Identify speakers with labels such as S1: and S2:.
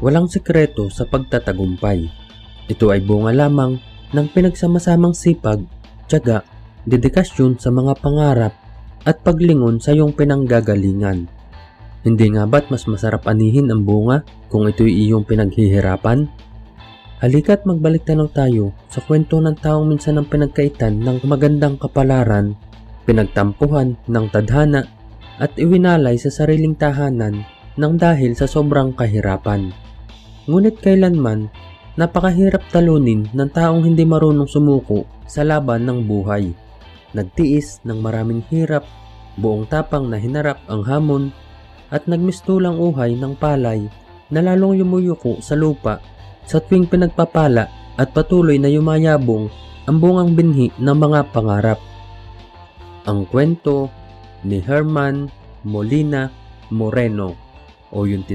S1: Walang sikreto sa pagtatagumpay. Ito ay bunga lamang ng pinagsamasamang sipag, tiyaga, dedikasyon sa mga pangarap at paglingon sa iyong pinanggagalingan. Hindi nga ba't mas masarap anihin ang bunga kung ito'y iyong pinaghihirapan? Halika't magbalik tanaw tayo sa kwento ng taong minsan ang pinagkaitan ng magandang kapalaran, pinagtampuhan ng tadhana at iwinalay sa sariling tahanan nang dahil sa sobrang kahirapan. Ngunit kailanman, napakahirap talunin ng taong hindi marunong sumuko sa laban ng buhay. Nagtiis ng maraming hirap, buong tapang na hinarap ang hamon, at nagmistulang uhay ng palay na lalong yumuyuko sa lupa sa tuwing pinagpapala at patuloy na yumayabong ang bungang binhi ng mga pangarap. Ang kwento ni Herman Molina Moreno o yung